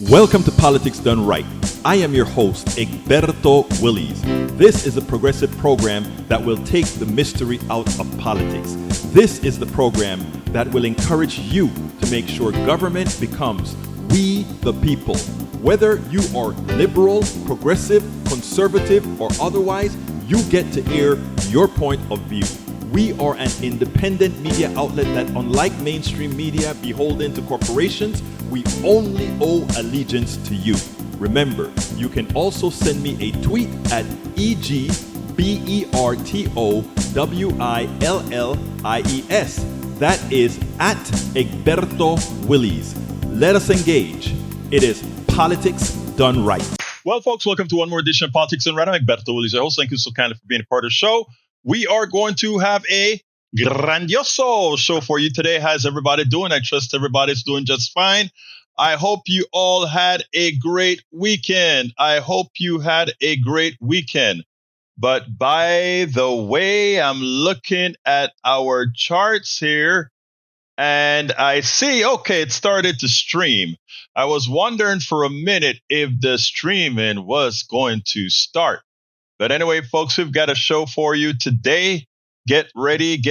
Welcome to Politics Done Right. I am your host, Egberto Willies. This is a progressive program that will take the mystery out of politics. This is the program that will encourage you to make sure government becomes we the people. Whether you are liberal, progressive, conservative, or otherwise, you get to air your point of view. We are an independent media outlet that, unlike mainstream media beholden to corporations, we only owe allegiance to you. Remember, you can also send me a tweet at EGBERTOWILLIES. That is at Egberto Willies. Let us engage. It is Politics Done Right. Well, folks, welcome to one more edition of Politics Done Right. I'm Egberto Willies, your host. Thank you so kindly for being a part of the show. We are going to have a grandioso show for you today. How's everybody doing? I trust everybody's doing just fine. I hope you all had a great weekend. But by the way, I'm looking at our charts here and I see, okay, it started to stream. I was wondering for a minute if the streaming was going to start. But anyway, folks, we've got a show for you today. Get ready.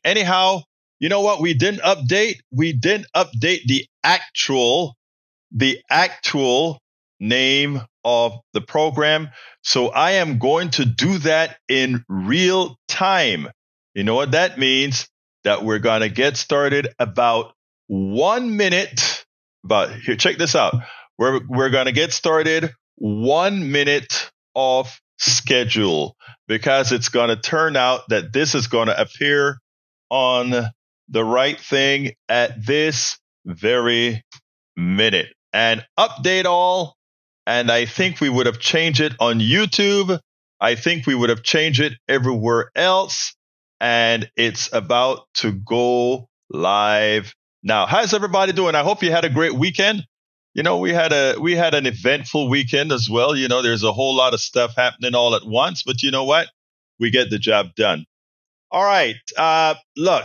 Anyhow, you know what? We didn't update the actual name of the program. So I am going to do that in real time. You know what that means? That we're going to get started about 1 minute. Here, check this out. We're going to get started 1 minute off schedule, because it's going to turn out that this is going to appear on the right thing at this very minute. And update all. And I think we would have changed it on YouTube. I think we would have changed it everywhere else. And it's about to go live now. How's everybody doing? I hope you had a great weekend. You know, we had an eventful weekend as well. You know, there's a whole lot of stuff happening all at once, but you know what? We get the job done. All right. Look,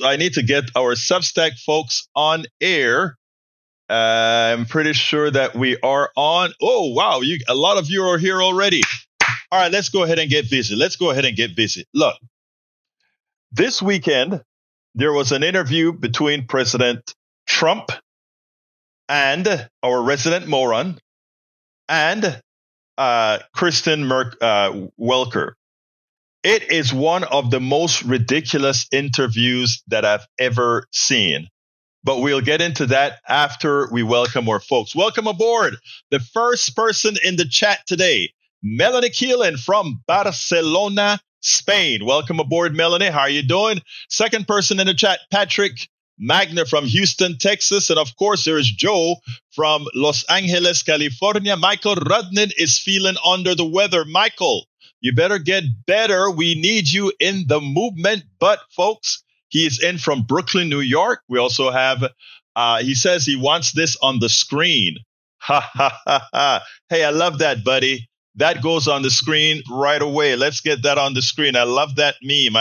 I need to get our Substack folks on air. I'm pretty sure that we are on. Oh, wow. A lot of you are here already. All right. Let's go ahead and get busy. Look, this weekend, there was an interview between President Trump and our resident moron and Kristen Welker. It is one of the most ridiculous interviews that I've ever seen. But we'll get into that after we welcome our folks. Welcome aboard. The first person in the chat today, Melanie Keelan from Barcelona, Spain. Welcome aboard, Melanie. How are you doing? Second person in the chat, Patrick Magna from Houston, Texas. And of course, there is Joe from Los Angeles, California. Michael Rudnin is feeling under the weather. Michael, you better get better. We need you in the movement. But folks, he is in from Brooklyn, New York. We also have, he says he wants this on the screen. Ha, ha, ha, ha. Hey, I love that, buddy. That goes on the screen right away. Let's get that on the screen. I love that meme.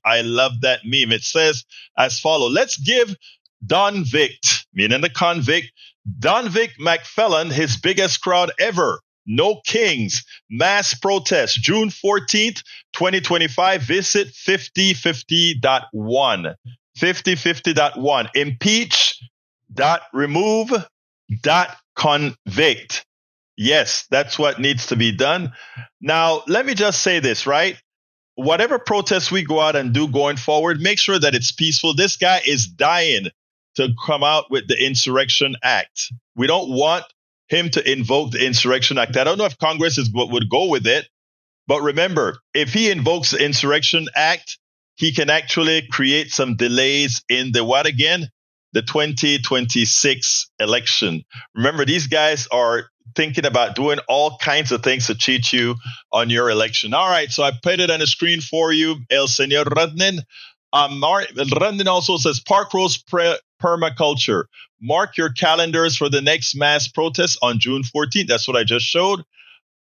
It says as follows. Let's give Don Vict, meaning the convict, Don Vict McFellan, his biggest crowd ever. No Kings. Mass protest. June 14th, 2025. Visit 5050.1. 5050.1. Impeach.remove.convict. Yes, that's what needs to be done. Now, let me just say this, right? Whatever protests we go out and do going forward, make sure that it's peaceful. This guy is dying to come out with the Insurrection Act. We don't want him to invoke the Insurrection Act. I don't know if Congress would go with it, but remember, if he invokes the Insurrection Act, he can actually create some delays in the what again? The 2026 election. Remember, these guys are thinking about doing all kinds of things to cheat you on your election. All right, so I put it on the screen for you, El Señor Rudnin. Rudnin also says Park Rose Permaculture. Mark your calendars for the next mass protest on June 14th. That's what I just showed.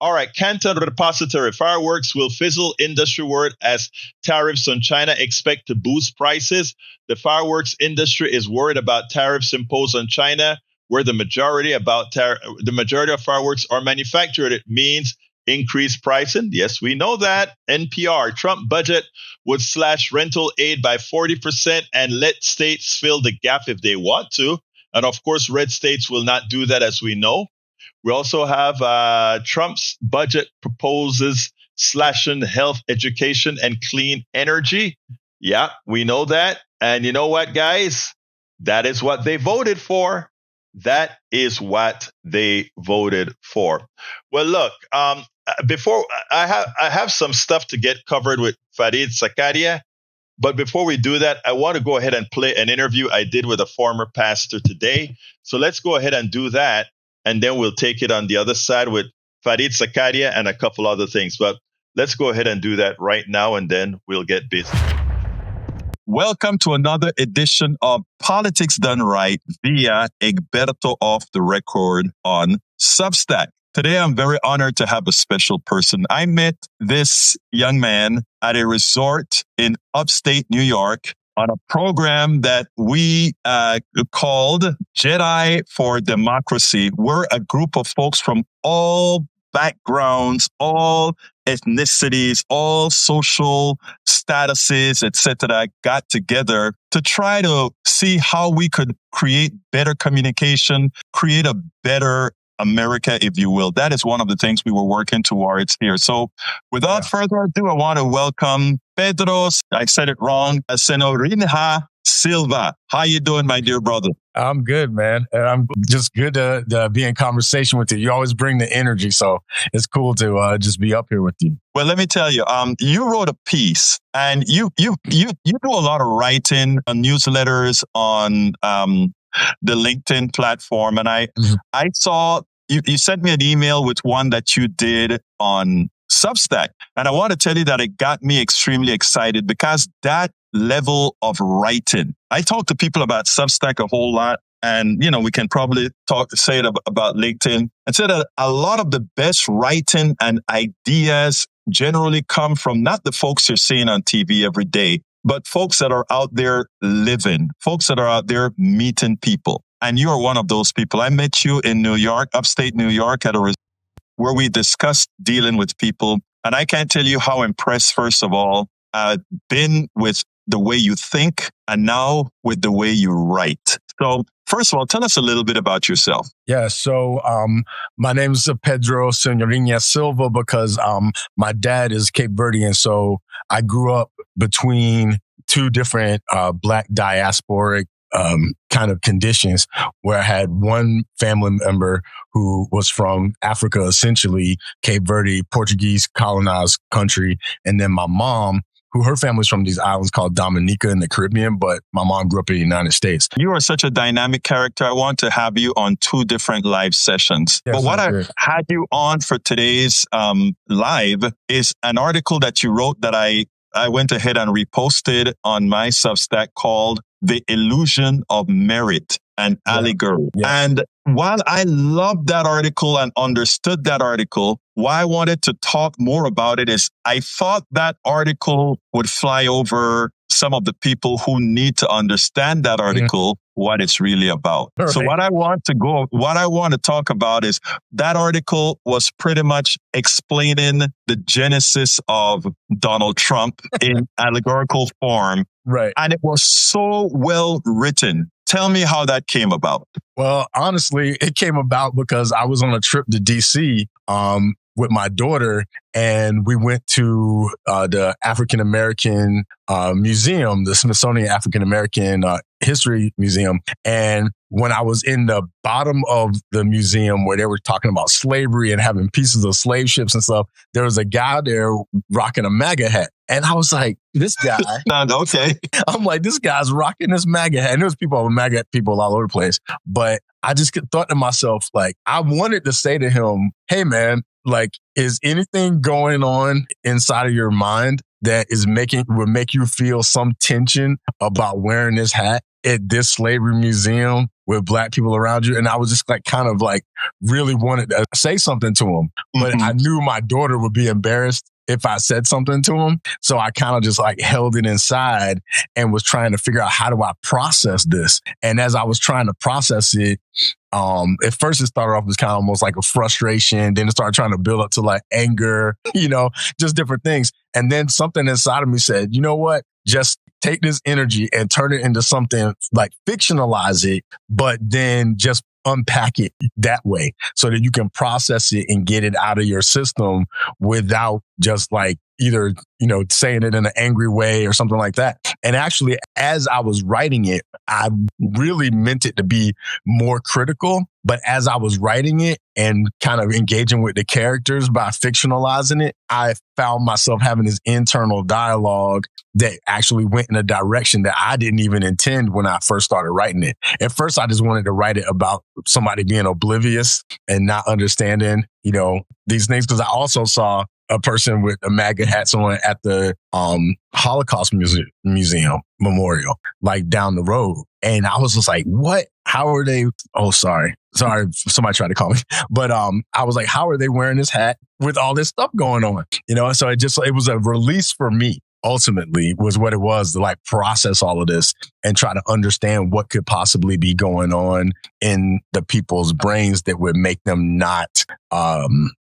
All right, Canton Repository. Fireworks will fizzle industry word as tariffs on China expect to boost prices. The fireworks industry is worried about tariffs imposed on China where the majority of fireworks are manufactured. It means increased pricing. Yes, we know that. NPR, Trump budget would slash rental aid by 40% and let states fill the gap if they want to. And of course, red states will not do that, as we know. We also have Trump's budget proposes slashing health, education, and clean energy. Yeah, we know that. And you know what, guys? That is what they voted for. That is what they voted for. Well, look, before I have some stuff to get covered with Fareed Zakaria. But before we do that, I want to go ahead and play an interview I did with a former pastor today. So let's go ahead and do that. And then we'll take it on the other side with Fareed Zakaria and a couple other things. But let's go ahead and do that right now, and then we'll get busy. Welcome to another edition of Politics Done Right via Egberto Off the Record on Substack. Today, I'm very honored to have a special person. I met this young man at a resort in upstate New York on a program that we called Jedi for Democracy. We're a group of folks from all backgrounds, all ethnicities, all social statuses, etc., got together to try to see how we could create better communication, create a better America, if you will. That is one of the things we were working towards here. So without further ado, I want to welcome Pedro, I said it wrong, Senorinha Silva. How you doing, my dear brother? I'm good, man. I'm just good to be in conversation with you. You always bring the energy, so it's cool to just be up here with you. Well, let me tell you, you wrote a piece, and you do a lot of writing on newsletters on the LinkedIn platform, and I saw you sent me an email with one that you did on Substack, and I want to tell you that it got me extremely excited because that level of writing. I talk to people about Substack a whole lot, and we can probably say it about LinkedIn, and say that a lot of the best writing and ideas generally come from not the folks you're seeing on TV every day, but folks that are out there living, folks that are out there meeting people. And you are one of those people. I met you in New York, upstate New York, at a resort where we discussed dealing with people. And I can't tell you how impressed, first of all, I've been with the way you think and now with the way you write. So first of all, tell us a little bit about yourself. Yeah, so my name is Pedro Senorinha Silva because my dad is Cape Verdean. So I grew up between two different Black diasporic kind of conditions where I had one family member who was from Africa, essentially Cape Verde, Portuguese colonized country. And then my mom, who her family's from these islands called Dominica in the Caribbean, but my mom grew up in the United States. You are such a dynamic character. I want to have you on 2 different live sessions. Yes, but what I had you on for today's live is an article that you wrote that I went ahead and reposted on my Substack called The Illusion of Merit and Allegory. Yeah. And while I loved that article and understood that article, why I wanted to talk more about it is I thought that article would fly over some of the people who need to understand that article, what it's really about. Right. So what I want to talk about is that article was pretty much explaining the genesis of Donald Trump in allegorical form. Right. And it was so well written. Tell me how that came about. Well, honestly, it came about because I was on a trip to DC with my daughter, and we went to the African American Museum, the Smithsonian African American History Museum. And when I was in the bottom of the museum where they were talking about slavery and having pieces of slave ships and stuff, there was a guy there rocking a MAGA hat. And I was like, this guy. Okay. I'm like, this guy's rocking this MAGA hat. And there was people with MAGA people all over the place. But I just thought to myself, like, I wanted to say to him, hey, man, like, is anything going on inside of your mind that would make you feel some tension about wearing this hat at this slavery museum with Black people around you? And I was just like, kind of like really wanted to say something to him, but I knew my daughter would be embarrassed if I said something to him. So I kind of just like held it inside and was trying to figure out, how do I process this? And as I was trying to process it, at first it started off as kind of almost like a frustration. Then it started trying to build up to like anger, just different things. And then something inside of me said, you know what? Just take this energy and turn it into something, like fictionalize it, but then just unpack it that way so that you can process it and get it out of your system without just like either, saying it in an angry way or something like that. And actually, as I was writing it, I really meant it to be more critical. But as I was writing it and kind of engaging with the characters by fictionalizing it, I found myself having this internal dialogue that actually went in a direction that I didn't even intend when I first started writing it. At first, I just wanted to write it about somebody being oblivious and not understanding, these things. Because I also saw a person with a MAGA hat on at the Holocaust Museum memorial, like down the road. And I was just like, what? How are they? Oh, sorry. Somebody tried to call me. But I was like, how are they wearing this hat with all this stuff going on? So it was a release for me. Ultimately was what it was, to like process all of this and try to understand what could possibly be going on in the people's brains that would make them not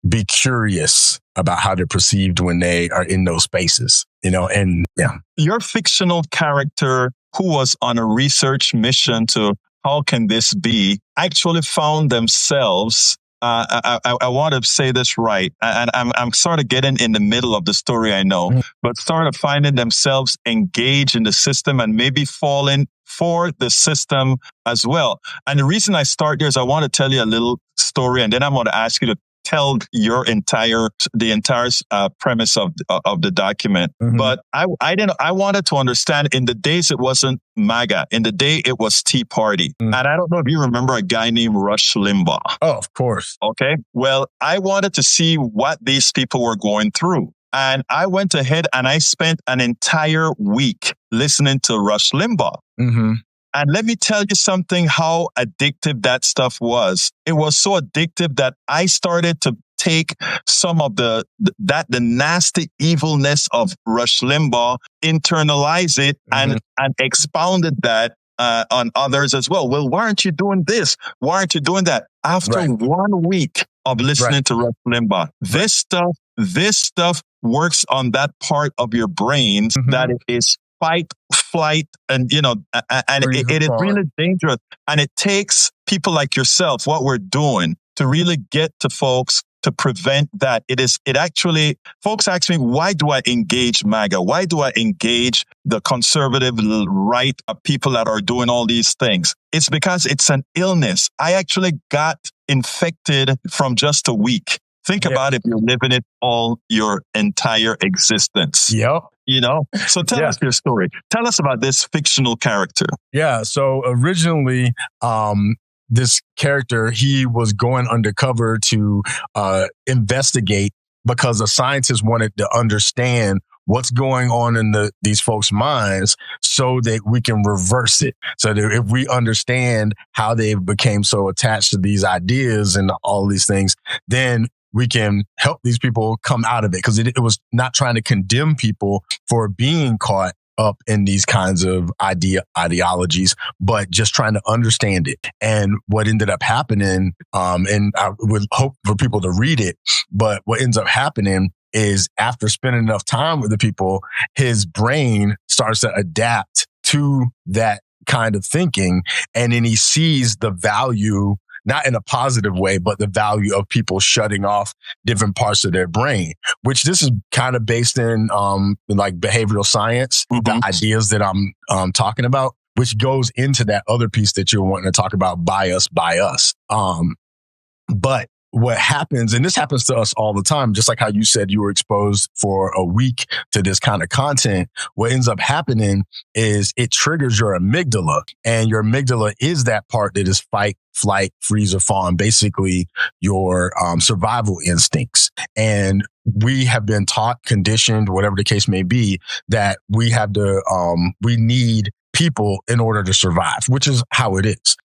be curious about how they're perceived when they are in those spaces, and yeah. Your fictional character, who was on a research mission to how can this be, actually found themselves I want to say this right, and I'm sort of getting in the middle of the story, I know, but sort of finding themselves engaged in the system and maybe falling for the system as well. And the reason I start there is I want to tell you a little story, and then I'm going to ask you to tell the entire premise of the document. Mm-hmm. But I wanted to understand, in the days it wasn't MAGA, in the day it was Tea Party. Mm-hmm. And I don't know if you remember a guy named Rush Limbaugh. Oh, of course. Okay. Well, I wanted to see what these people were going through. And I went ahead and I spent an entire week listening to Rush Limbaugh. Mm-hmm. And let me tell you something, how addictive that stuff was. It was so addictive that I started to take some of the nasty evilness of Rush Limbaugh, internalize it, and expounded that on others as well. Well, why aren't you doing this? Why aren't you doing that? After 1 week of listening to Rush Limbaugh, this stuff works on that part of your brain that it is fight, flight, and it is really dangerous. And it takes people like yourself, what we're doing, to really get to folks to prevent that. It actually, folks ask me, why do I engage MAGA? Why do I engage the conservative right of people that are doing all these things? It's because it's an illness. I actually got infected from just a week. Think about it, you're living it all your entire existence. Yep. So tell us your story. Tell us about this fictional character. Yeah. So originally, this character, he was going undercover to investigate, because the scientists wanted to understand what's going on in these folks' minds so that we can reverse it. So that if we understand how they became so attached to these ideas and all these things, then we can help these people come out of it. Because it was not trying to condemn people for being caught up in these kinds of ideologies, but just trying to understand it. And what ended up happening, and I would hope for people to read it, but what ends up happening is, after spending enough time with the people, his brain starts to adapt to that kind of thinking. And then he sees the value, not in a positive way, but the value of people shutting off different parts of their brain, which this is kind of based in like behavioral science, the ideas that I'm talking about, which goes into that other piece that you're wanting to talk about, bias. But what happens, and this happens to us all the time, just like how you said you were exposed for a week to this kind of content, what ends up happening is it triggers your amygdala, and your amygdala is that part that is fight, flight, freeze, or fawn, basically your survival instincts. And we have been taught, conditioned, whatever the case may be, that we have to, we need people in order to survive, which is how it is.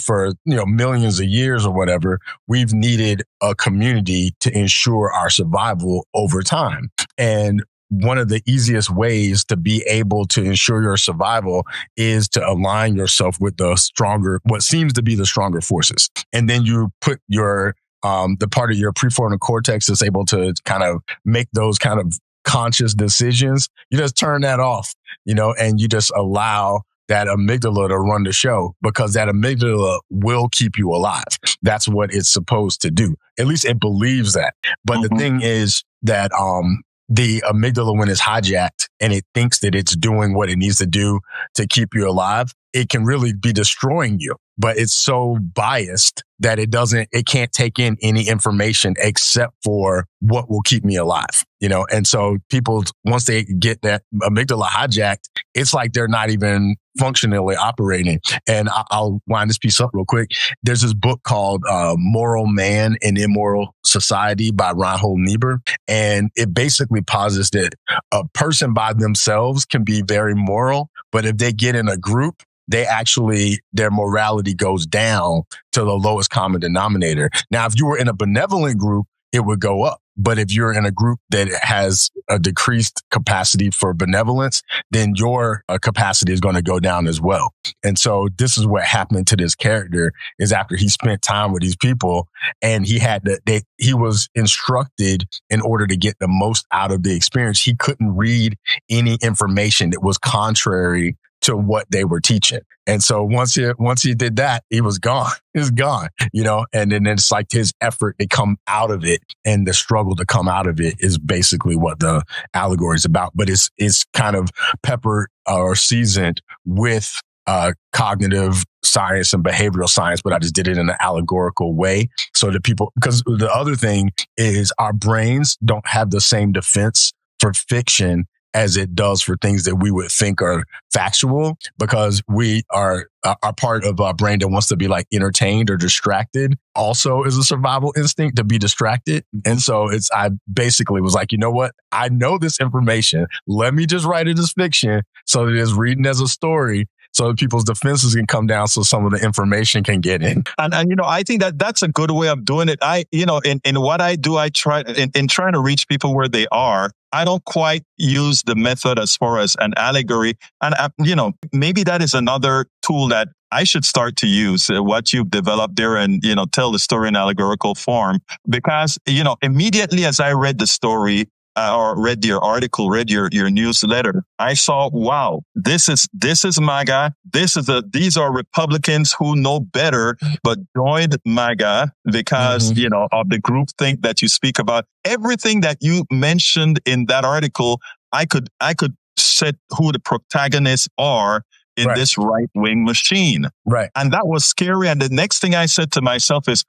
For millions of years or whatever, we've needed a community to ensure our survival over time. And one of the easiest ways to be able to ensure your survival is to align yourself with what seems to be the stronger forces. And then you put the part of your prefrontal cortex that's able to kind of make those kind of conscious decisions. You just turn that off, and you just allow that amygdala to run the show, because that amygdala will keep you alive. That's what it's supposed to do. At least it believes that. But the thing is that, the amygdala, when it's hijacked and it thinks that it's doing what it needs to do to keep you alive, it can really be destroying you. But it's so biased that it can't take in any information except for what will keep me alive, And so people, once they get that amygdala hijacked, it's like they're not even functionally operating. And I'll wind this piece up real quick. There's this book called Moral Man and Immoral Society by Reinhold Niebuhr. And it basically posits that a person by themselves can be very moral, but if they get in a group, their morality goes down to the lowest common denominator. Now, if you were in a benevolent group, it would go up. But if you're in a group that has a decreased capacity for benevolence, then your capacity is going to go down as well. And so this is what happened to this character, is after he spent time with these people and he was instructed in order to get the most out of the experience. He couldn't read any information that was contrary to what they were teaching. And so once he did that, he was gone. He was gone, and then it's like his effort to come out of it and the struggle to come out of it is basically what the allegory is about. But it's kind of peppered or seasoned with cognitive science and behavioral science, but I just did it in an allegorical way. So that because the other thing is our brains don't have the same defense for fiction as it does for things that we would think are factual, because we are part of our brain that wants to be like entertained or distracted also is a survival instinct to be distracted. And so I basically was like, you know what? I know this information. Let me just write it as fiction so that it's reading as a story, so that people's defenses can come down, so some of the information can get in. And I think that's a good way of doing it. In what I do, I try in trying to reach people where they are. I don't quite use the method as far as an allegory. And, maybe that is another tool that I should start to use, what you've developed there, and, tell the story in allegorical form. Because, immediately as I read the story, or read your article, read your newsletter, I saw, wow, this is MAGA. These are Republicans who know better, but joined MAGA because, of the groupthink that you speak about. Everything that you mentioned in that article, I could set who the protagonists are in this right-wing machine. Right. And that was scary. And the next thing I said to myself is,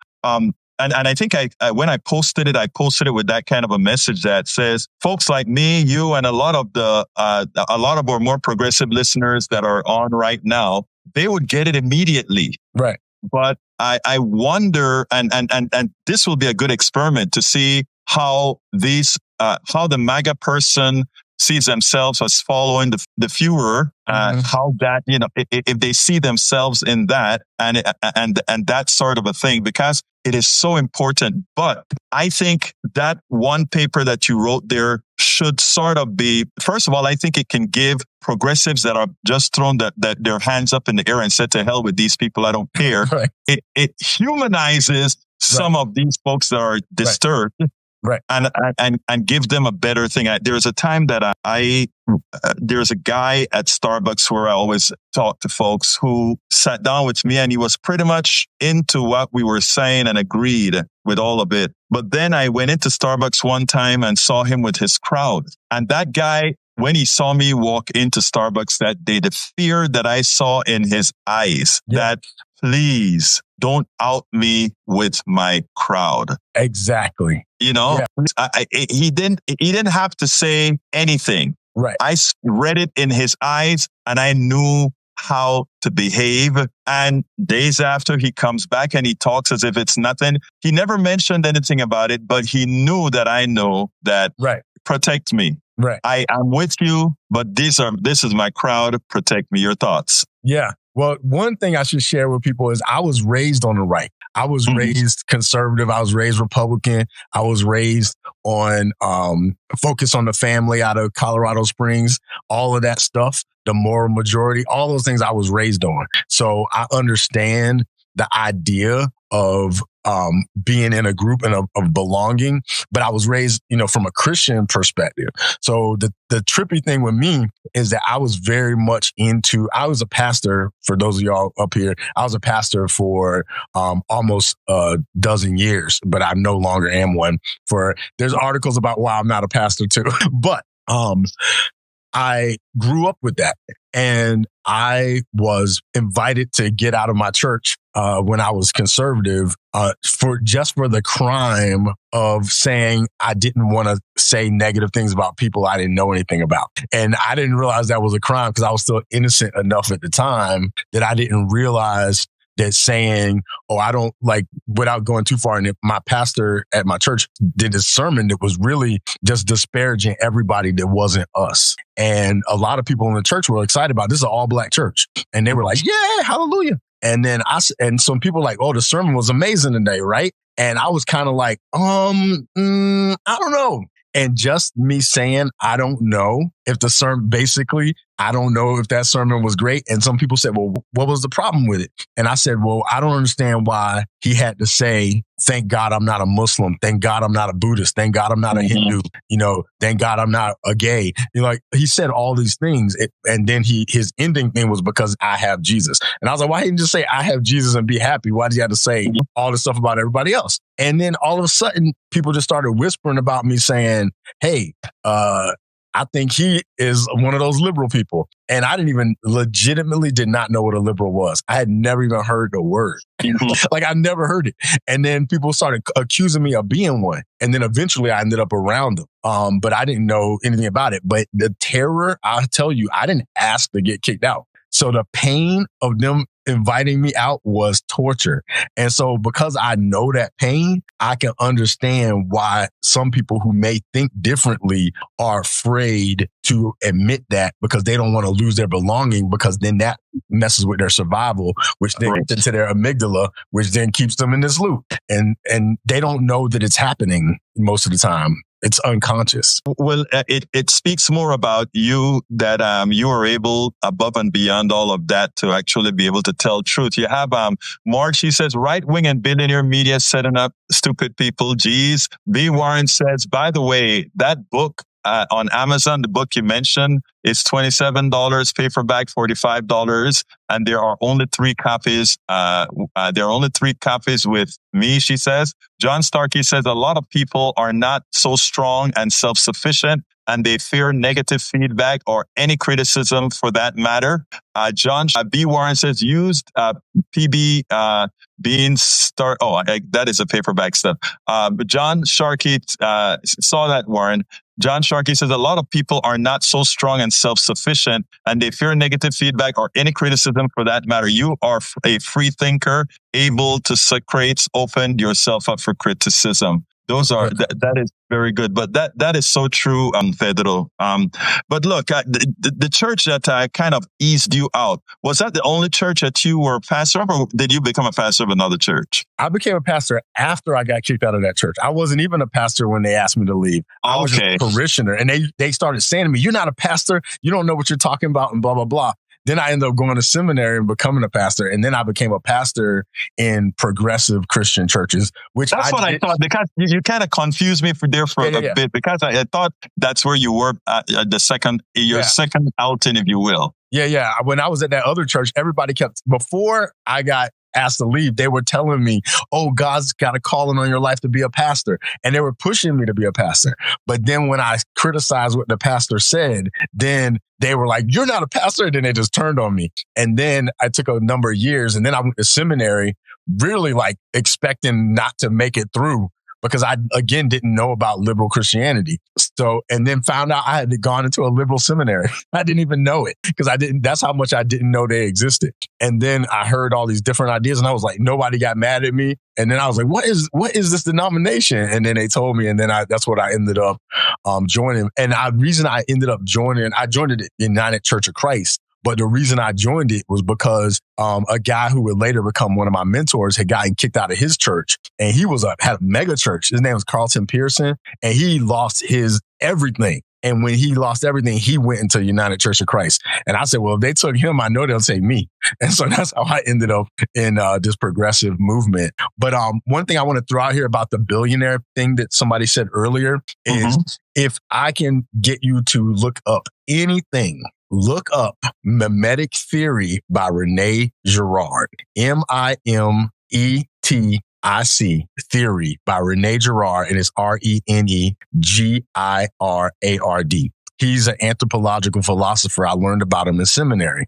and I think when I posted it with that kind of a message that says, folks like me, you, and a lot of our more progressive listeners that are on right now, they would get it immediately. Right. But I wonder, and this will be a good experiment to see how the MAGA person sees themselves as following the Führer, how that, if they see themselves in that and that sort of a thing, because it is so important. But I think that one paper that you wrote there should sort of be, first of all, I think it can give progressives that are just thrown that their hands up in the air and said, to hell with these people, I don't care. Right. It humanizes some of these folks that are disturbed. Right. And give them a better thing. There's a time that there's a guy at Starbucks where I always talk to folks who sat down with me, and he was pretty much into what we were saying and agreed with all of it. But then I went into Starbucks one time and saw him with his crowd. And that guy, when he saw me walk into Starbucks that day, the fear that I saw in his eyes, that please don't out me with my crowd. Exactly. He didn't have to say anything. Right. I read it in his eyes, and I knew how to behave. And days after, he comes back and he talks as if it's nothing. He never mentioned anything about it, but he knew that I know that. Right. Protect me. Right. I'm with you, but this is my crowd. Protect me. Your thoughts? Yeah. Well, one thing I should share with people is I was raised on the right. I was raised conservative. I was raised Republican. I was raised on focus on the family out of Colorado Springs, all of that stuff, the moral majority, all those things I was raised on. So I understand the idea of being in a group and of belonging, but I was raised, from a Christian perspective. So the trippy thing with me is that I was very much I was a pastor, for those of y'all up here, I was a pastor for almost a dozen years, but I no longer am one. There's articles about why I'm not a pastor too, but I grew up with that. And I was invited to get out of my church when I was conservative for the crime of saying I didn't want to say negative things about people I didn't know anything about. And I didn't realize that was a crime because I was still innocent enough at the time that I didn't realize that saying, I don't without going too far. And my pastor at my church did a sermon that was really just disparaging everybody that wasn't us. And a lot of people in the church were excited about this is an all black church. And they were like, yeah, hallelujah. And then some people were like, the sermon was amazing today, right? And I was kind of like, I don't know. And just me saying, I don't know if the sermon, basically, I don't know if that sermon was great. And some people said, well, what was the problem with it? And I said, well, I don't understand why he had to say, thank God I'm not a Muslim. Thank God I'm not a Buddhist. Thank God I'm not a Hindu. Thank God I'm not a gay. He said all these things. And then his ending thing was because I have Jesus. And I was like, why didn't you just say I have Jesus and be happy? Why did you have to say all this stuff about everybody else? And then all of a sudden, people just started whispering about me saying, hey, I think he is one of those liberal people. And I legitimately did not know what a liberal was. I had never even heard the word. I never heard it. And then people started accusing me of being one. And then eventually I ended up around them. But I didn't know anything about it. But the terror, I'll tell you, I didn't ask to get kicked out. So the pain of them inviting me out was torture. And so because I know that pain, I can understand why some people who may think differently are afraid to admit that because they don't want to lose their belonging, because then that messes with their survival, which then gets into their amygdala, which then keeps them in this loop. And they don't know that it's happening most of the time. It's unconscious. Well, it speaks more about you that you are able, above and beyond all of that, to actually be able to tell truth. You have Mark, she says, right-wing and billionaire media setting up stupid people. Geez. B. Warren says, by the way, that book on Amazon, the book you mentioned, is $27, paperback $45, and there are only 3 copies. There are only 3 copies with me, she says. John Starkey says a lot of people are not so strong and self-sufficient, and they fear negative feedback or any criticism for that matter. John B. Warren says used PB being start. That is a paperback stuff. But John Sharkey saw that, Warren. John Sharkey says a lot of people are not so strong and self-sufficient, and they fear negative feedback or any criticism for that matter. You are a free thinker, able to create, open yourself up for criticism. Those are that is very good, but that is so true, Pedro. But look, the church that kind of eased you out, was that the only church that you were a pastor of, or did you become a pastor of another church? I became a pastor after I got kicked out of that church. I wasn't even a pastor when they asked me to leave. I was just a parishioner, and they started saying to me, "You're not a pastor. You don't know what you're talking about," and blah blah blah. Then I ended up going to seminary and becoming a pastor. And then I became a pastor in progressive Christian churches, which that's what I thought, because you kind of confused me for a bit, because I thought that's where you were the second outing, if you will. Yeah. When I was at that other church, everybody before I got asked to leave, they were telling me, oh, God's got a calling on your life to be a pastor. And they were pushing me to be a pastor. But then when I criticized what the pastor said, then they were like, you're not a pastor. And then they just turned on me. And then I took a number of years, and then I went to seminary, really expecting not to make it through, because I, again, didn't know about liberal Christianity. So, and then found out I had gone into a liberal seminary. I didn't even know it, because that's how much I didn't know they existed. And then I heard all these different ideas, and I was like, nobody got mad at me. And then I was like, what is this denomination? And then they told me, and then that's what I ended up joining. And the reason I ended up joining, I joined the United Church of Christ But the reason I joined it was because a guy who would later become one of my mentors had gotten kicked out of his church, and he had a mega church. His name was Carlton Pearson, and he lost his everything. And when he lost everything, he went into United Church of Christ. And I said, well, if they took him, I know they'll take me. And so that's how I ended up in this progressive movement. But one thing I want to throw out here about the billionaire thing that somebody said earlier is if I can get you to look up anything, look up Mimetic Theory by Rene Girard, Mimetic Theory by Rene Girard, and it's Renegirard. He's an anthropological philosopher. I learned about him in seminary.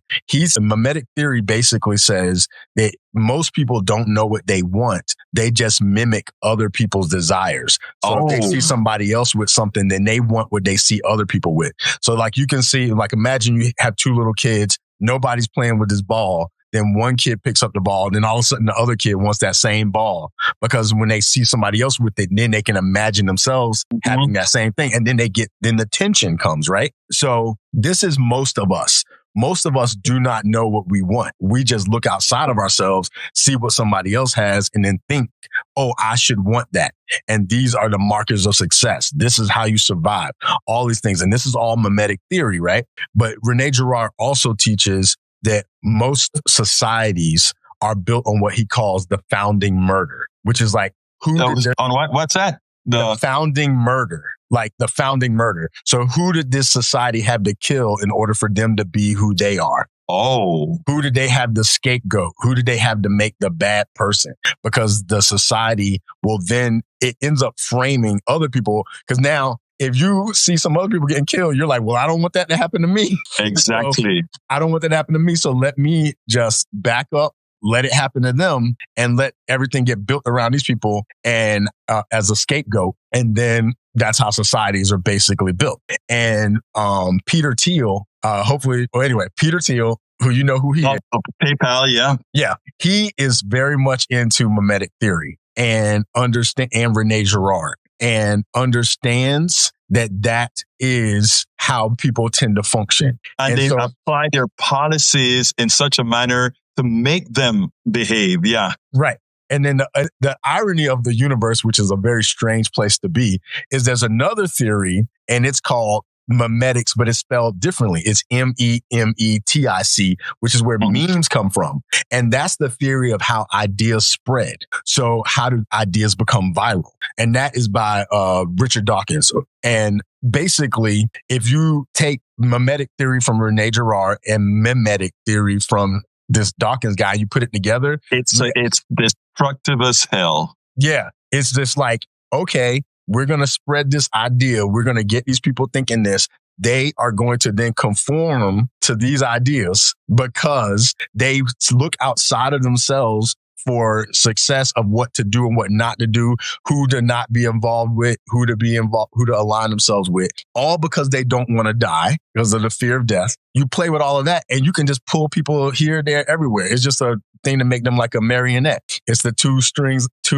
Mimetic theory basically says that most people don't know what they want. They just mimic other people's desires. So if they see somebody else with something, then they want what they see other people with. So like you can see, like imagine you have two little kids, nobody's playing with this ball. Then one kid picks up the ball, and then all of a sudden the other kid wants that same ball because when they see somebody else with it, then they can imagine themselves having that same thing. And then then the tension comes, right? So this is most of us. Most of us do not know what we want. We just look outside of ourselves, see what somebody else has, and then think, oh, I should want that. And these are the markers of success. This is how you survive. All these things. And this is all mimetic theory, right? But Rene Girard also teaches that most societies are built on what he calls the founding murder, which is like on what? What's that? The founding murder, like the founding murder. So who did this society have to kill in order for them to be who they are? Oh, who did they have to scapegoat? Who did they have to make the bad person? Because the society will then, it ends up framing other people. Because now, if you see some other people getting killed, you're like, well, I don't want that to happen to me. Exactly. So, I don't want that to happen to me. So let me just back up, let it happen to them, and let everything get built around these people and as a scapegoat. And then that's how societies are basically built. And Peter Thiel, Peter Thiel, who you know who he is. PayPal, yeah. Yeah. He is very much into mimetic theory and Rene Girard. And understands that is how people tend to function. And they apply their policies in such a manner to make them behave. Yeah. Right. And then the irony of the universe, which is a very strange place to be, is there's another theory, and it's called memetics, but it's spelled differently. It's MEMETIC, which is where memes come from. And that's the theory of how ideas spread. So how do ideas become viral? And that is by Richard Dawkins. And basically, if you take mimetic theory from Rene Girard and mimetic theory from this Dawkins guy, you put it together. It's destructive as hell. Yeah. It's just like, okay, we're going to spread this idea. We're going to get these people thinking this. They are going to then conform to these ideas because they look outside of themselves for success of what to do and what not to do, who to not be involved with, who to align themselves with, all because they don't want to die because of the fear of death. You play with all of that and you can just pull people here, there, everywhere. It's just a thing to make them like a marionette. It's the two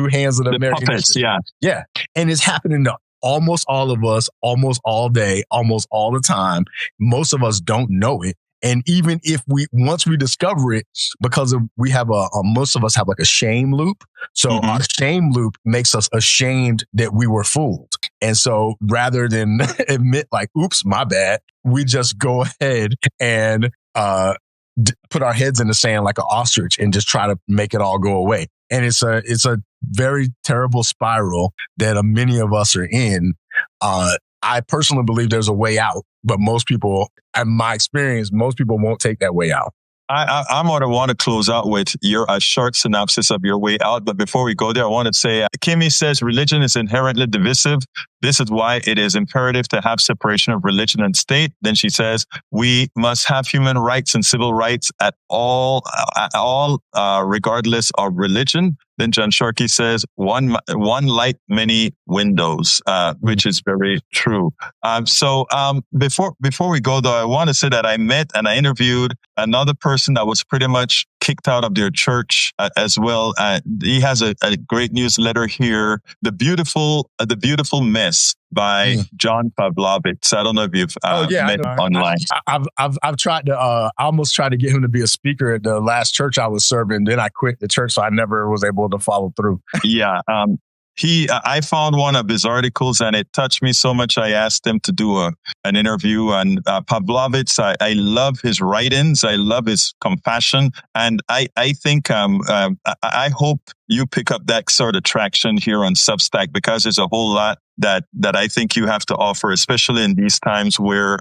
hands of the marionette. Puppets, yeah. Yeah. And it's happening to almost all of us, almost all day, almost all the time. Most of us don't know it. And even if once we discover it, because most of us have like a shame loop. So our shame loop makes us ashamed that we were fooled. And so rather than admit like, oops, my bad, we just go ahead and put our heads in the sand like an ostrich and just try to make it all go away. And it's a very terrible spiral that many of us are in. I personally believe there's a way out, but most people, in my experience, most people won't take that way out. I'm going to want to close out with a short synopsis of your way out. But before we go there, I want to say, Kimmy says religion is inherently divisive. This is why it is imperative to have separation of religion and state. Then she says, we must have human rights and civil rights at all, regardless of religion. Then John Sharkey says, one light, many windows, which is very true. So before we go, though, I want to say that I met and I interviewed another person that was pretty much kicked out of their church as well. He has a great newsletter here, The Beautiful Mess by John Pavlovitz. I don't know if you've met online. I've tried to, I almost tried to get him to be a speaker at the last church I was serving. Then I quit the church, so I never was able to follow through. Yeah. I found one of his articles and it touched me so much. I asked him to do an interview. And Pavlovitz, I love his writings. I love his compassion. And I think I hope you pick up that sort of traction here on Substack, because there's a whole lot that I think you have to offer, especially in these times where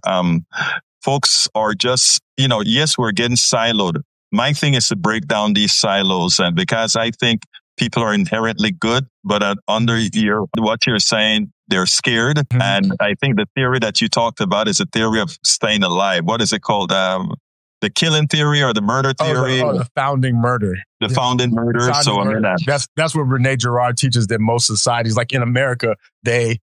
folks are just, yes, we're getting siloed. My thing is to break down these silos, and because I think people are inherently good, but under what you're saying, they're scared. Mm-hmm. And I think the theory that you talked about is a theory of staying alive. What is it called? The killing theory or the murder theory? The founding murder. The founding murder. That's what Rene Girard teaches, that most societies, like in America, they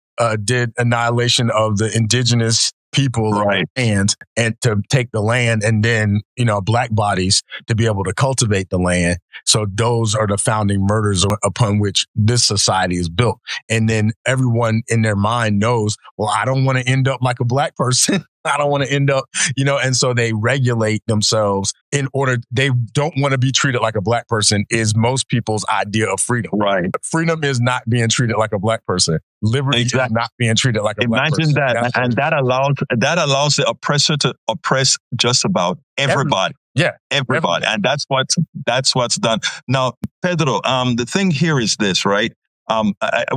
did annihilation of the indigenous people, right, and to take the land, and then black bodies to be able to cultivate the land. So those are the founding murders upon which this society is built. And then everyone in their mind knows, well, I don't want to end up like a black person. I don't want to end up, and so they regulate themselves they don't want to be treated like a black person is most people's idea of freedom. Right. Freedom is not being treated like a black person. Liberty is not being treated like a black person. Imagine that. And that allows the oppressor to oppress just about everybody. Everybody. And that's what's done. Now, Pedro, the thing here is this, right?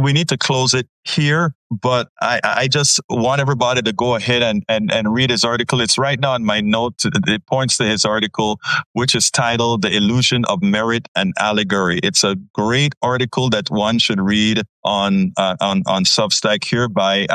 We need to close it here, but I just want everybody to go ahead and read his article. It's right now in my notes. It points to his article, which is titled The Illusion of Merit and Allegory. It's a great article that one should read on Substack here by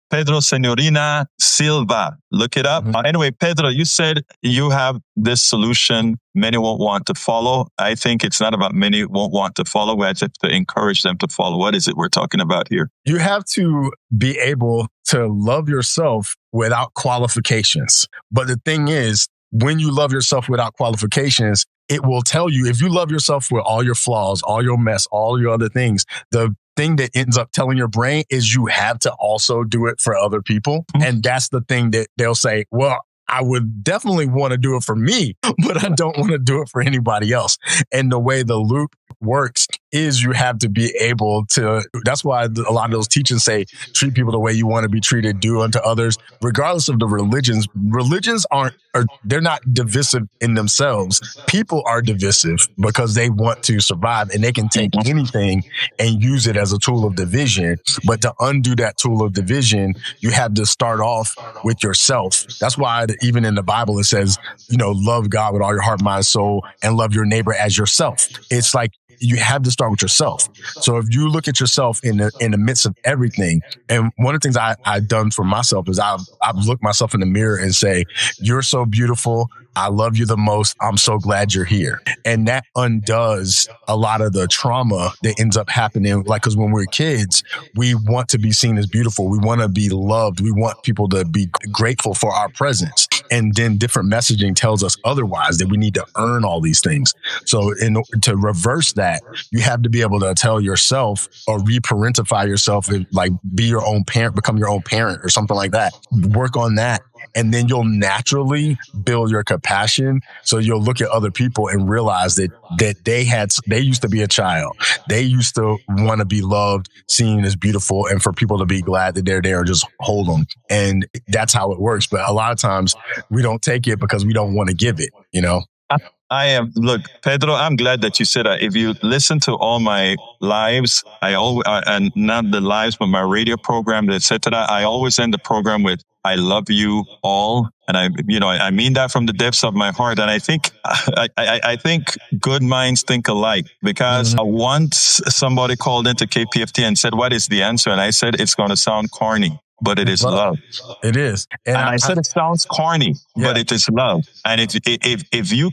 Pedro Senorina Silva. Look it up. Mm-hmm. Anyway, Pedro, you said you have this solution many won't want to follow. I think it's not about many won't want to follow. We have to encourage them to follow. What is it we're talking about here? You have to be able to love yourself without qualifications. But the thing is, when you love yourself without qualifications, it will tell you, if you love yourself with all your flaws, all your mess, all your other things, the thing that ends up telling your brain is you have to also do it for other people. Mm-hmm. And that's the thing that they'll say, well, I would definitely want to do it for me, but I don't want to do it for anybody else. And the way the loop works is you have to be able to, that's why a lot of those teachings say, treat people the way you want to be treated, do unto others, regardless of the religions. Religions they're not divisive in themselves. People are divisive because they want to survive, and they can take anything and use it as a tool of division. But to undo that tool of division, you have to start off with yourself. That's why even in the Bible, it says, love God with all your heart, mind, soul, and love your neighbor as yourself. It's like, you have to start with yourself. So if you look at yourself in the midst of everything, and one of the things I've done for myself is I've looked myself in the mirror and say, you're so beautiful. I love you the most. I'm so glad you're here. And that undoes a lot of the trauma that ends up happening. Like, because when we're kids, we want to be seen as beautiful. We want to be loved. We want people to be grateful for our presence. And then different messaging tells us otherwise, that we need to earn all these things. So to reverse that, you have to be able to tell yourself or reparentify yourself, like be your own parent, become your own parent or something like that. Work on that. And then you'll naturally build your compassion. So you'll look at other people and realize that they used to be a child. They used to want to be loved, seen as beautiful, and for people to be glad that they're there, just hold them. And that's how it works. But a lot of times we don't take it because we don't want to give it, Look, Pedro, I'm glad that you said that. If you listen to all my lives, and not the lives, but my radio program, etc., I always end the program with, I love you all. And I mean that from the depths of my heart. And I think, I think good minds think alike, because once somebody called into KPFT and said, what is the answer? And I said, it's going to sound corny, but it is love. It is. And I said it sounds corny, but it is love. And if you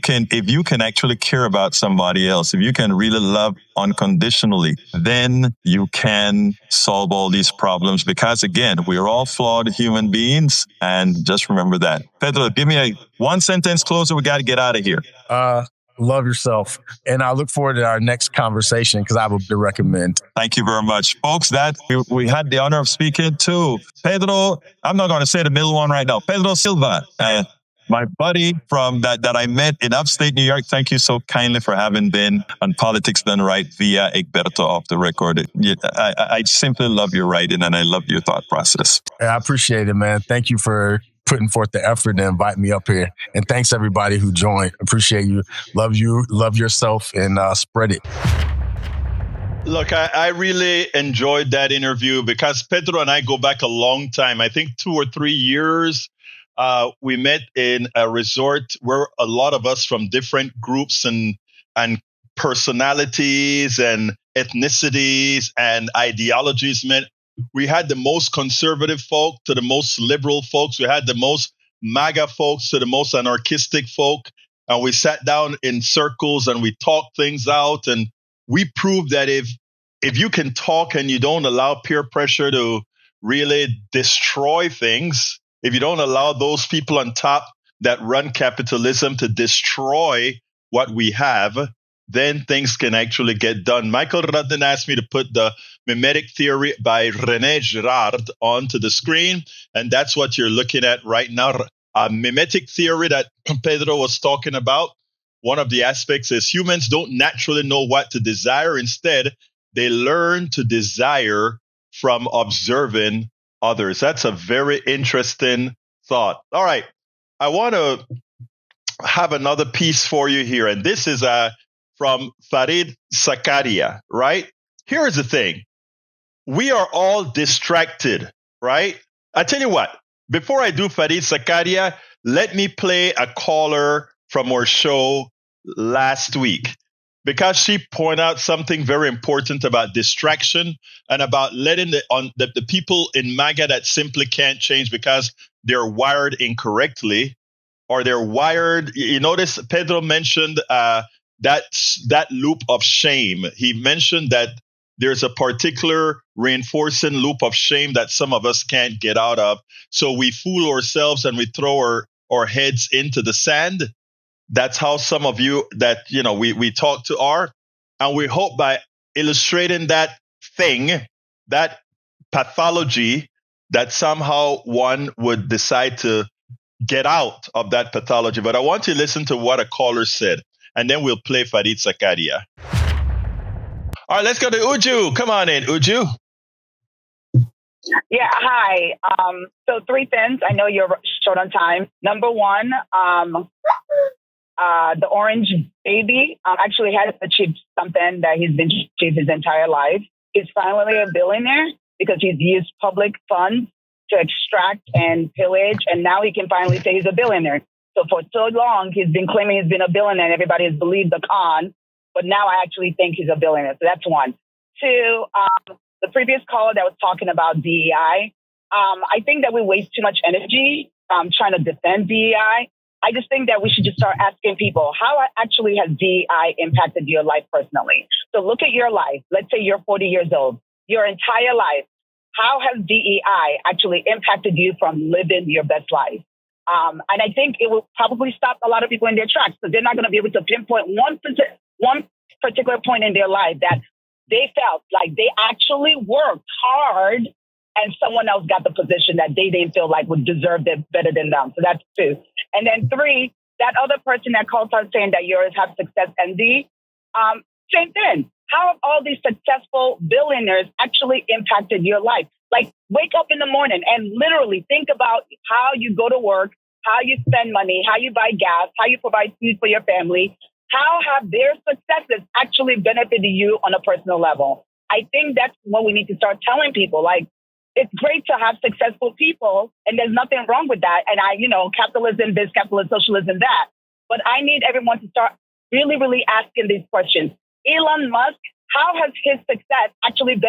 can actually care about somebody else, if you can really love unconditionally, then you can solve all these problems. Because again, we're all flawed human beings, and just remember that. Pedro, give me a one sentence closer. We got to get out of here. Love yourself. And I look forward to our next conversation because I have a bit to recommend. Thank you very much. Folks, that we had the honor of speaking to Pedro. I'm not going to say the middle one right now. Pedro Silva, my buddy from that I met in upstate New York. Thank you so kindly for having been on Politics Done Right via Egberto Off the Record. I simply love your writing and I love your thought process. I appreciate it, man. Thank you for putting forth the effort to invite me up here. And thanks everybody who joined. Appreciate you. Love yourself, and spread it. Look, I really enjoyed that interview because Pedro and I go back a long time. I think 2 or 3 years. We met in a resort where a lot of us from different groups and personalities and ethnicities and ideologies met. We had the most conservative folk to the most liberal folks. We had the most MAGA folks to the most anarchistic folk. And we sat down in circles and we talked things out. And we proved that if you can talk and you don't allow peer pressure to really destroy things, if you don't allow those people on top that run capitalism to destroy what we have, then things can actually get done. Michael Rudden asked me to put the mimetic theory by René Girard onto the screen, and that's what you're looking at right now. A mimetic theory that Pedro was talking about. One of the aspects is humans don't naturally know what to desire. Instead, they learn to desire from observing others. That's a very interesting thought. All right. I want to have another piece for you here. And this is from Farid Zakaria, right? Here's the thing. We are all distracted, right? I tell you what, before I do Farid Zakaria, let me play a caller from our show last week, because she pointed out something very important about distraction and about letting the people in MAGA that simply can't change because they're wired incorrectly, or they're wired. You notice Pedro mentioned that loop of shame. He mentioned that there's a particular reinforcing loop of shame that some of us can't get out of. So we fool ourselves and we throw our heads into the sand. That's how some of you that, we talk to are. And we hope by illustrating that thing, that pathology, that somehow one would decide to get out of that pathology. But I want to listen to what a caller said, and then we'll play Farid Zakaria. All right, let's go to Uju. Come on in, Uju. Yeah, hi. So 3 things. I know you're short on time. Number 1, the orange baby actually has achieved something that he's been achieved his entire life. He's finally a billionaire because he's used public funds to extract and pillage, and now he can finally say he's a billionaire. So for so long, he's been claiming he's been a billionaire. Everybody has believed the con, but now I actually think he's a billionaire. So that's 1. 2, the previous caller that was talking about DEI, I think that we waste too much energy trying to defend DEI. I just think that we should just start asking people, how actually has DEI impacted your life personally? So look at your life. Let's say you're 40 years old. Your entire life, how has DEI actually impacted you from living your best life? And I think it will probably stop a lot of people in their tracks, because they're not going to be able to pinpoint one particular point in their life that they felt like they actually worked hard and someone else got the position that they didn't feel like would deserve it better than them. So that's 2. And then 3, that other person that calls out saying that yours have success envy, same thing. How have all these successful billionaires actually impacted your life? Like, wake up in the morning and literally think about how you go to work, how you spend money, how you buy gas, how you provide food for your family. How have their successes actually benefited you on a personal level? I think that's what we need to start telling people. Like, it's great to have successful people, and there's nothing wrong with that. And capitalism, this, capitalism, socialism, that. But I need everyone to start really, really asking these questions. Elon Musk, how has his success actually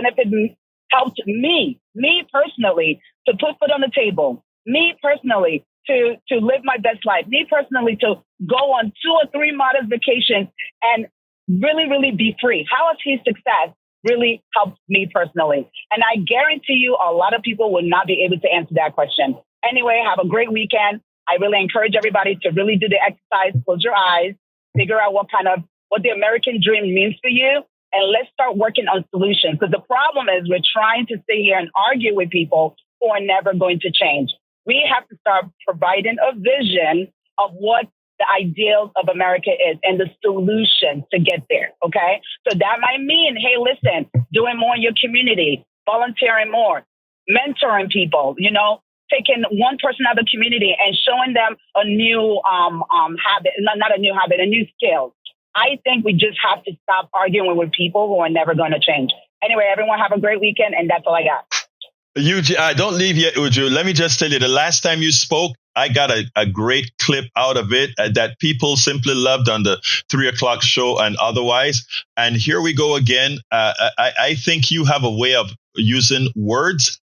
helped me personally, to put food on the table, me personally, to live my best life, me personally, to go on 2 or 3 modest vacations and really, really be free? How has his success really helped me personally? And I guarantee you a lot of people will not be able to answer that question. Anyway, have a great weekend. I really encourage everybody to really do the exercise, close your eyes, figure out what the American dream means for you. And let's start working on solutions. Because the problem is we're trying to sit here and argue with people who are never going to change. We have to start providing a vision of what the ideals of America is and the solution to get there. Okay. So that might mean, hey, listen, doing more in your community, volunteering more, mentoring people, taking one person out of the community and showing them a new habit, not a new habit, a new skill. I think we just have to stop arguing with people who are never going to change. Anyway, everyone have a great weekend, and that's all I got. Don't leave yet, Uju. Let me just tell you, the last time you spoke, I got a great clip out of it that people simply loved on the 3:00 show and otherwise. And here we go again. I think you have a way of using words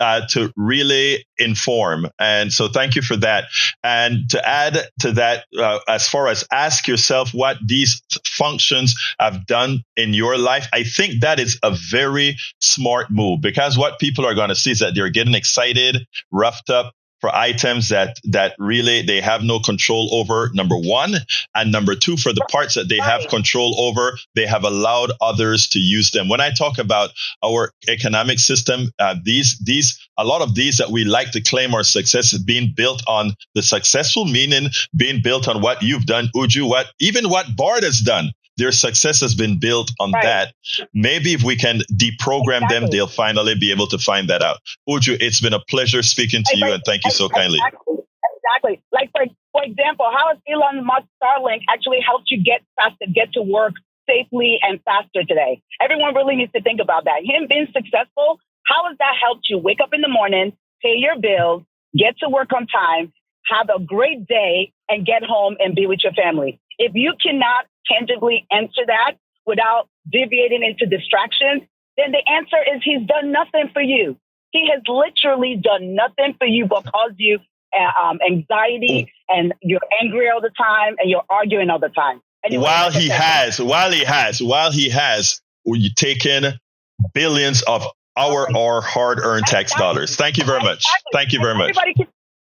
to really inform. And so thank you for that. And to add to that, as far as ask yourself what these functions have done in your life, I think that is a very smart move, because what people are going to see is that they're getting excited, roughed up for items that really they have no control over, number one. And number two, for the parts that they have control over, they have allowed others to use them. When I talk about our economic system, a lot of these that we like to claim our success is being built on the successful, meaning being built on what you've done, Uju, what Bard has done. Their success has been built on that. Maybe if we can deprogram them, they'll finally be able to find that out. Uju, it's been a pleasure speaking to you, and thank you so kindly. Exactly. Like, for example, how has Elon Musk Starlink actually helped you get to work safely and faster today? Everyone really needs to think about that. Him being successful, how has that helped you wake up in the morning, pay your bills, get to work on time, have a great day, and get home and be with your family? If you cannot tangibly answer that without deviating into distractions, then the answer is he's done nothing for you. He has literally done nothing for you but cause you anxiety, and you're angry all the time and you're arguing all the time. Anyway, while he has taken billions of our hard-earned tax dollars. Thank you very much. Thank you very much.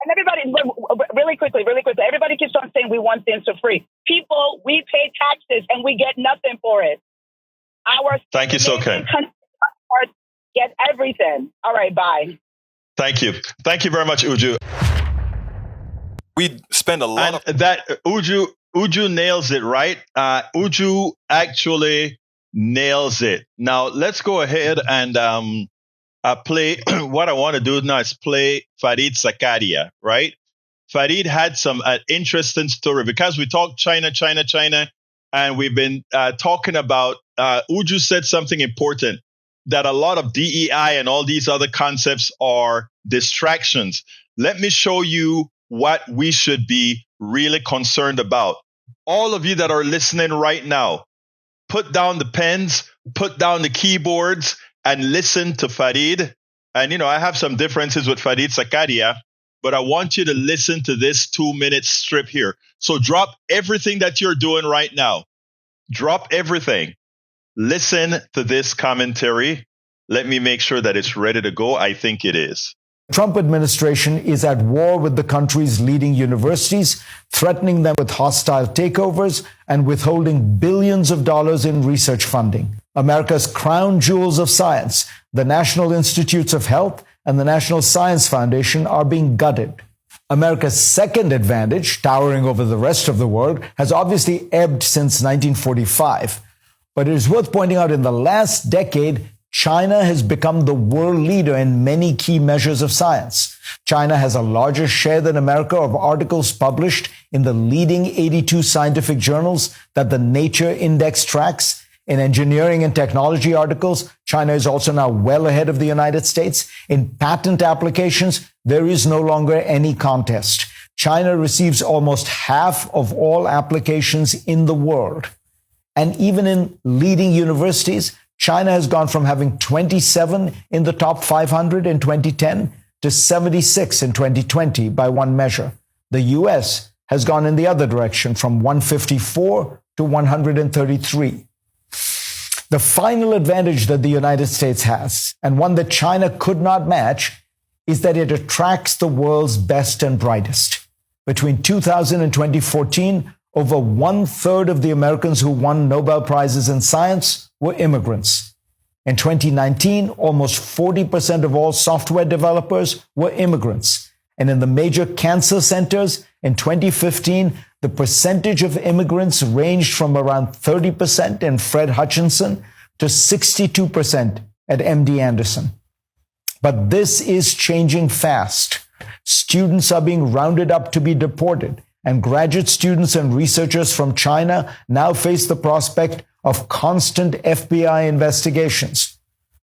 Everybody, really quickly, everybody keeps on saying we want things for free. People, we pay taxes and we get nothing for it. Thank you so kind. Get everything. All right, bye. Thank you. Thank you very much, Uju. We spend a lot of that. Uju nails it, right? Uju actually nails it. Now let's go ahead and play. What I want to do now is play Farid Zakaria, right? Farid had some interesting story, because we talked China, and we've been talking about, Uju said something important, that a lot of DEI and all these other concepts are distractions. Let me show you what we should be really concerned about. All of you that are listening right now, put down the pens, put down the keyboards, and listen to Farid. And, I have some differences with Farid Zakaria, but I want you to listen to this 2-minute strip here. So drop everything that you're doing right now. Drop everything. Listen to this commentary. Let me make sure that it's ready to go. I think it is. Trump administration is at war with the country's leading universities, threatening them with hostile takeovers and withholding billions of dollars in research funding. America's crown jewels of science, the National Institutes of Health and the National Science Foundation, are being gutted. America's second advantage, towering over the rest of the world, has obviously ebbed since 1945. But it is worth pointing out, in the last decade, China has become the world leader in many key measures of science. China has a larger share than America of articles published in the leading 82 scientific journals that the Nature Index tracks. In engineering and technology articles, China is also now well ahead of the United States. In patent applications, there is no longer any contest. China receives almost half of all applications in the world. And even in leading universities, China has gone from having 27 in the top 500 in 2010 to 76 in 2020 by one measure. The US has gone in the other direction, from 154 to 133. The final advantage that the United States has, and one that China could not match, is that it attracts the world's best and brightest. Between 2000 and 2014, over 1/3 of the Americans who won Nobel Prizes in science were immigrants. In 2019, almost 40% of all software developers were immigrants. And in the major cancer centers in 2015, the percentage of immigrants ranged from around 30% in Fred Hutchinson to 62% at MD Anderson. But this is changing fast. Students are being rounded up to be deported, and graduate students and researchers from China now face the prospect of constant FBI investigations.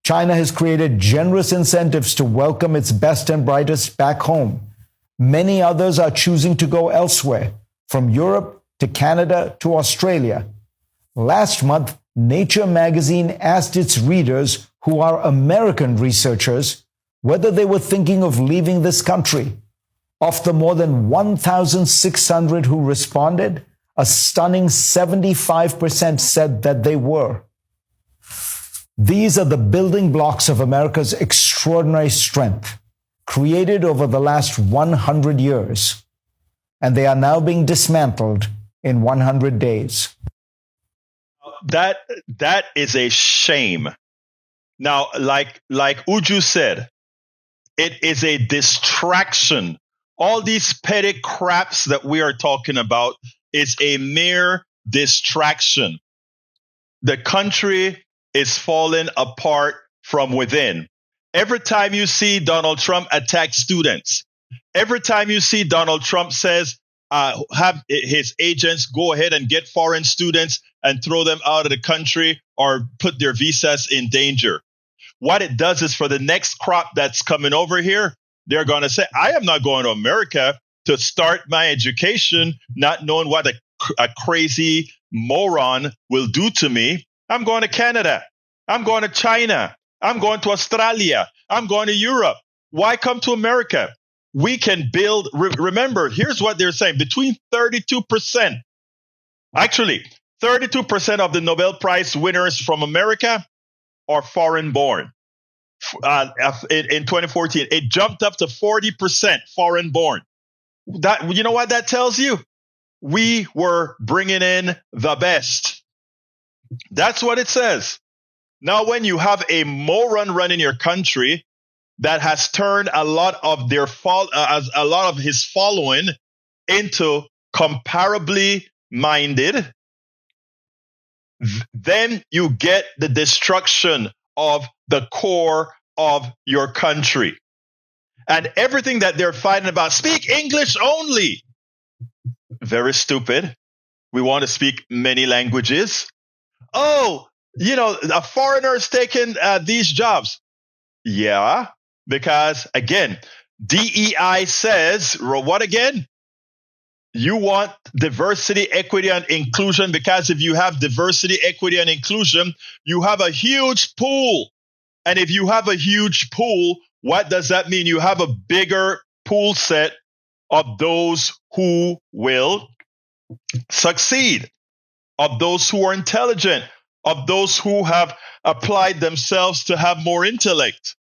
China has created generous incentives to welcome its best and brightest back home. Many others are choosing to go elsewhere, from Europe to Canada to Australia. Last month, Nature magazine asked its readers, who are American researchers, whether they were thinking of leaving this country. Of the more than 1,600 who responded, a stunning 75% said that they were. These are the building blocks of America's extraordinary strength, created over the last 100 years. And they are now being dismantled in 100 days. That is a shame. Now, like Uju said, it is a distraction. All these petty craps that we are talking about is a mere distraction. The country is falling apart from within. Every time you see Donald Trump attack students, every time you see Donald Trump says, have his agents go ahead and get foreign students and throw them out of the country or put their visas in danger. What it does is for the next crop that's coming over here, they're going to say, I am not going to America to start my education, not knowing what a crazy moron will do to me. I'm going to Canada. I'm going to China. I'm going to Australia. I'm going to Europe. Why come to America? We can build. Remember, here's what they're saying. Between 32%, actually, 32% of the Nobel Prize winners from America are foreign born. In 2014, it jumped up to 40% foreign born. That, you know what that tells you? We were bringing in the best. That's what it says. Now, when you have a moron running your country that has turned a lot of his following into comparably minded, then you get the destruction of the core of your country. And everything that they're fighting about, speak English only. Very stupid. We want to speak many languages. Oh, a foreigner is taking these jobs. Yeah, because again, DEI says, what again? You want diversity, equity, and inclusion, because if you have diversity, equity, and inclusion, you have a huge pool. And if you have a huge pool, what does that mean? You have a bigger pool set of those who will succeed, of those who are intelligent, of those who have applied themselves to have more intellect.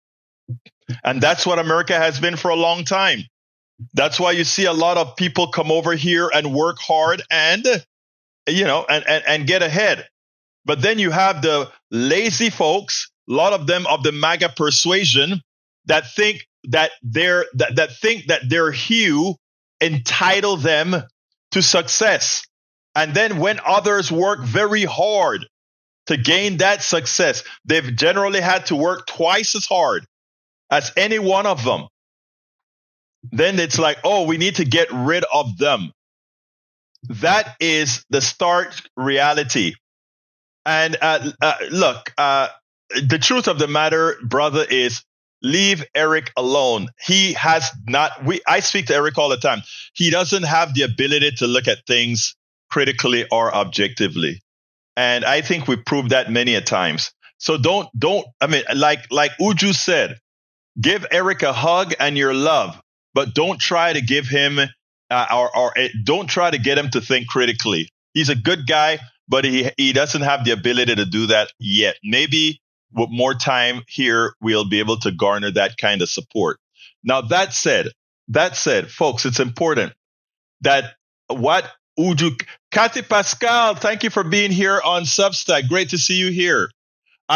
And that's what America has been for a long time. That's why you see a lot of people come over here and work hard and get ahead. But then you have the lazy folks, a lot of them of the MAGA persuasion, that think that their hue entitle them to success. And then when others work very hard to gain that success, they've generally had to work twice as hard as any one of them. Then it's like, oh, we need to get rid of them. That is the stark reality. And look, the truth of the matter, brother, is leave Eric alone. He has not. I speak to Eric all the time. He doesn't have the ability to look at things critically or objectively. And I think we proved that many a times. So don't. I mean, like Uju said, give Eric a hug and your love. But don't try to give him don't try to get him to think critically. He's a good guy, but he doesn't have the ability to do that yet. Maybe with more time here, we'll be able to garner that kind of support. Now, that said, folks, it's important that what Uju. Kathy Pascal, thank you for being here on Substack. Great to see you here.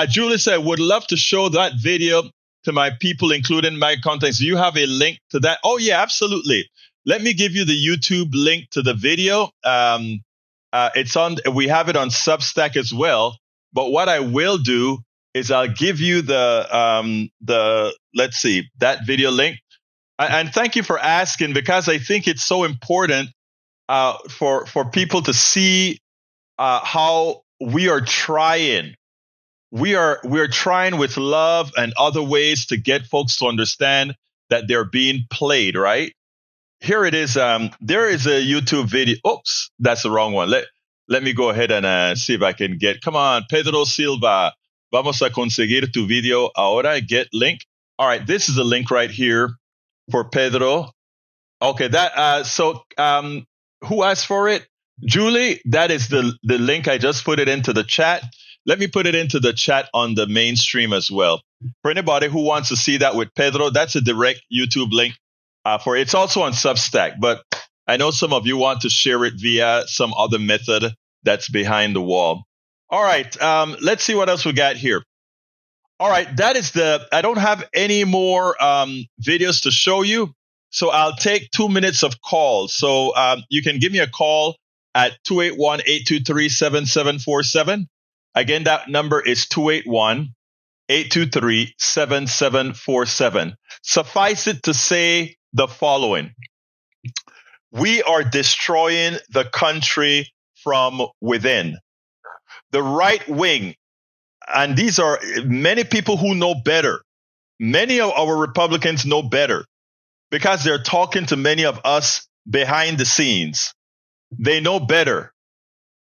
Julie said, would love to show that video to my people, including my contacts. Do you have a link to that? Oh, yeah, absolutely. Let me give you the YouTube link to the video. We have it on Substack as well. But what I will do is I'll give you let's see, that video link. And thank you for asking, because I think it's so important for people to see how we are trying. We're trying with love and other ways to get folks to understand that they're being played, right? Here it is. There is a YouTube video. Oops, that's the wrong one. Let me go ahead and see if I can get. Come on, Pedro Silva. Vamos a conseguir tu video ahora. Get link. All right, this is a link right here for Pedro. Okay, who asked for it? Julie, that is the link. I just put it into the chat. Let me put it into the chat on the mainstream as well. For anybody who wants to see that with Pedro, that's a direct YouTube link. It's also on Substack, but I know some of you want to share it via some other method that's behind the wall. All right, let's see what else we got here. All right, I don't have any more videos to show you, so I'll take 2 minutes of calls. So you can give me a call at 281-823-7747. Again, that number is 281-823-7747. Suffice it to say the following. We are destroying the country from within. The right wing, and these are many people who know better. Many of our Republicans know better because they're talking to many of us behind the scenes. They know better,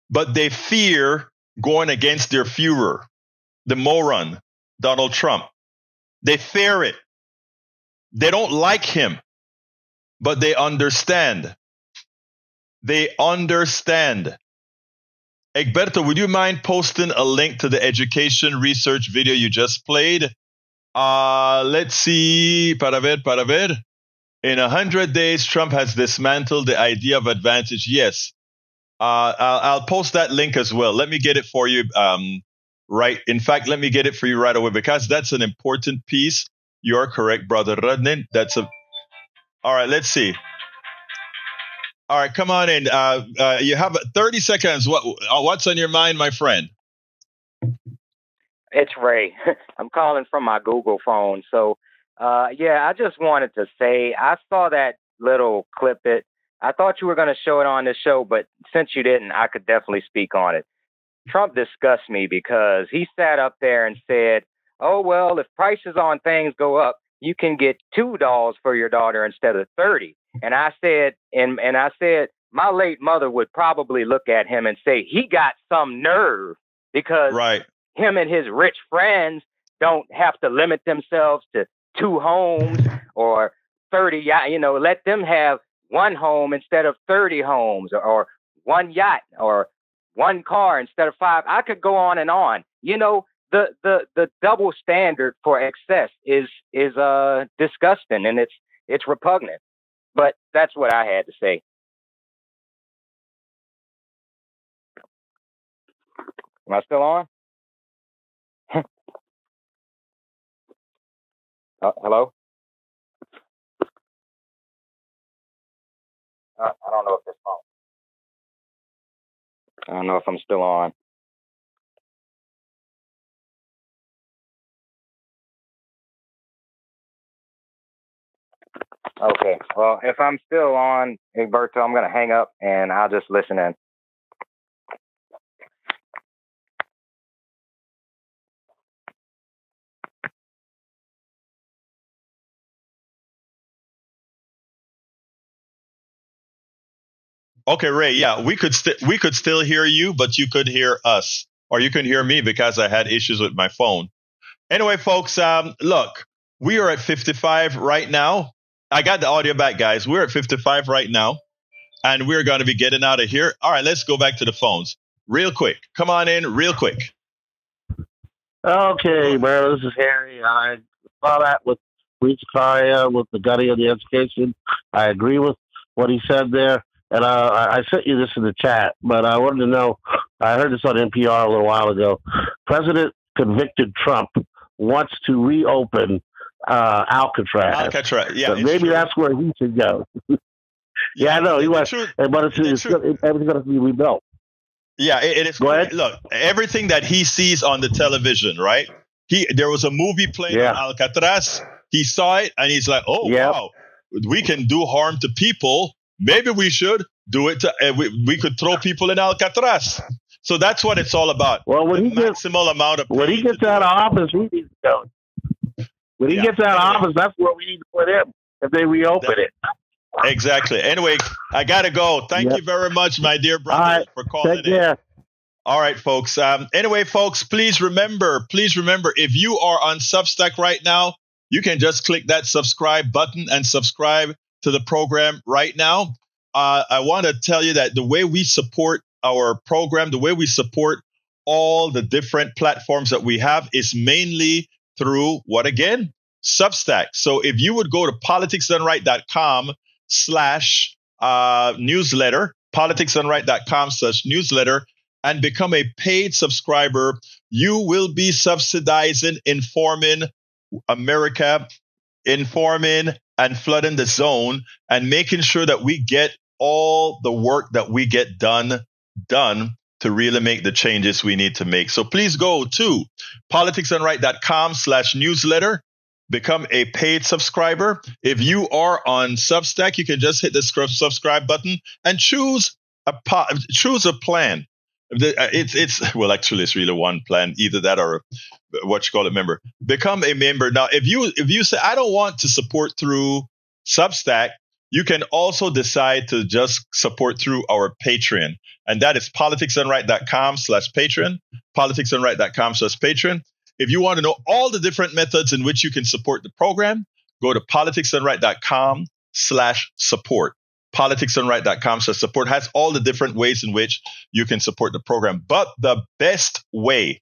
but they fear going against their Führer, the moron, Donald Trump. They fear it. They don't like him, but they understand. They understand. Egberto, would you mind posting a link to the education research video you just played? Let's see. Para ver. In 100 days, Trump has dismantled the idea of advantage. Yes. I'll post that link as well. Let me get it for you. Right. In fact, let me get it for you right away, because that's an important piece. You're correct, Brother Rudnin. All right. Let's see. All right. Come on in. You have 30 seconds. What's on your mind, my friend? It's Ray. I'm calling from my Google phone. So, I just wanted to say, I saw that little clip. I thought you were going to show it on this show, but since you didn't, I could definitely speak on it. Trump disgusts me because he sat up there and said, oh, well, if prices on things go up, you can get 2 dolls for your daughter instead of 30. And I said, my late mother would probably look at him and say, he got some nerve, because him and his rich friends don't have to limit themselves to 2 homes or 30. Let them have 1 home instead of 30 homes, or 1 yacht, or 1 car instead of 5. I could go on and on. The double standard for excess is disgusting, and it's repugnant. But that's what I had to say. Am I still on? Hello? I don't know if this phone. I don't know if I'm still on. Okay. Well, if I'm still on, Egberto, I'm going to hang up and I'll just listen in. Okay, Ray. Yeah, we could still hear you, but you could hear us, or you could hear me because I had issues with my phone. Anyway, folks, look, we are at 55 right now. I got the audio back, guys. We're at 55 right now, and we're going to be getting out of here. All right, let's go back to the phones real quick. Come on in real quick. Okay, bro, this is Harry. I saw that with Zakaria, with the gutting of the education. I agree with what he said there. And I sent you this in the chat, but I wanted to know. I heard this on NPR a little while ago. President convicted Trump wants to reopen Alcatraz. Alcatraz, yeah, but maybe true. that's where he should go. Yeah, I know he wants, but everything's going to be rebuilt. Yeah, it is. Go ahead. Look, everything that he sees on the television, right? There was a movie playing on Alcatraz. He saw it and he's like, "Oh wow, we can do harm to people. Maybe we should do it. We could throw people in Alcatraz." So that's what it's all about. Well, when he gets out of office, he needs to go. When he gets out of office, that's where we need to put him if they reopen it. Exactly. Anyway, I gotta go. Thank you very much, my dear brother, for calling in. All right, folks. Anyway, folks, please remember, if you are on Substack right now, you can just click that subscribe button and subscribe to the program right now. I want to tell you that the way we support our program, the way we support all the different platforms that we have is mainly through what again? Substack. So if you would go to politicsdoneright.com/newsletter, politicsdoneright.com/newsletter, and become a paid subscriber, you will be subsidizing, informing America, informing and flooding the zone, and making sure that we get all the work that we get done to really make the changes we need to make. So please go to politicsdoneright.com/newsletter, become a paid subscriber. If you are on Substack, you can just hit the subscribe button and choose a plan. It's really one plan, either that or member. Become a member. Now, if you say, I don't want to support through Substack, you can also decide to just support through our Patreon. And that is politicsdoneright.com/Patreon, politicsdoneright.com/Patreon. If you want to know all the different methods in which you can support the program, go to politicsdoneright.com/support. politicsdoneright.com/support has all the different ways in which you can support the program. But the best way,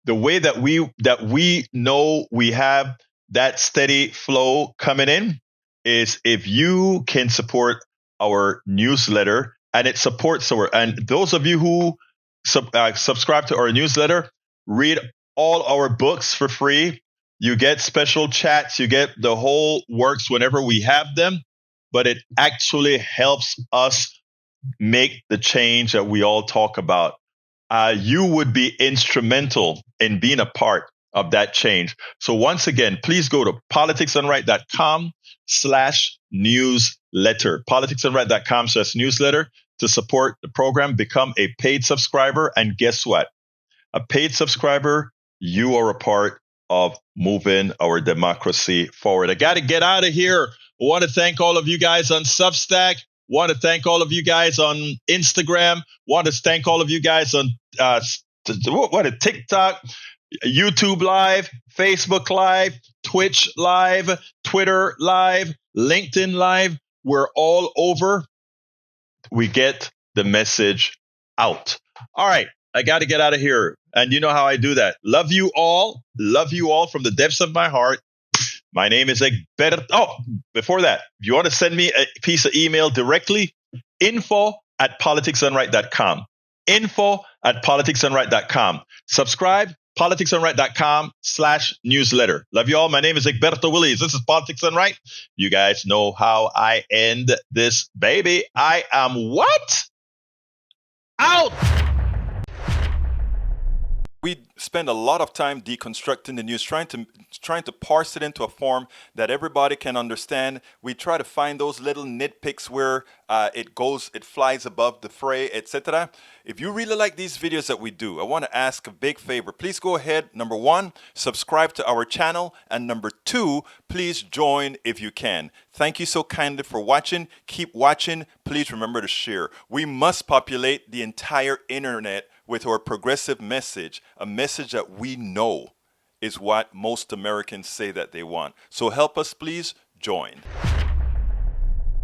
the way that we know we have that steady flow coming in, is if you can support our newsletter, and it supports and those of you who subscribe to our newsletter, read all our books for free. You get special chats, you get the whole works whenever we have them, but it actually helps us make the change that we all talk about. You would be instrumental in being a part of that change. So once again, please go to politicsdoneright.com/newsletter, politicsdoneright.com/newsletter to support the program, become a paid subscriber. And guess what? A paid subscriber, you are a part of moving our democracy forward. I got to get out of here. I want to thank all of you guys on Substack. Want to thank all of you guys on Instagram. Want to thank all of you guys on TikTok, YouTube Live, Facebook Live, Twitch Live, Twitter Live, LinkedIn Live. We're all over. We get the message out. All right. I got to get out of here. And you know how I do that. Love you all from the depths of my heart. My name is Egberto. Oh, before that, if you want to send me a piece of email directly, info@politicsdoneright.com. info@politicsdoneright.com. Subscribe, politicsdoneright.com/newsletter. Love you all. My name is Egberto Willies. This is Politics Done Right. You guys know how I end this baby. I am what? Out! We spend a lot of time deconstructing the news, trying to parse it into a form that everybody can understand. We try to find those little nitpicks where it flies above the fray, etc. If you really like these videos that we do, I want to ask a big favor. Please go ahead. Number 1, subscribe to our channel. And number 2, please join if you can. Thank you so kindly for watching. Keep watching. Please remember to share. We must populate the entire internet with our progressive message, a message that we know is what most Americans say that they want. So help us, please join.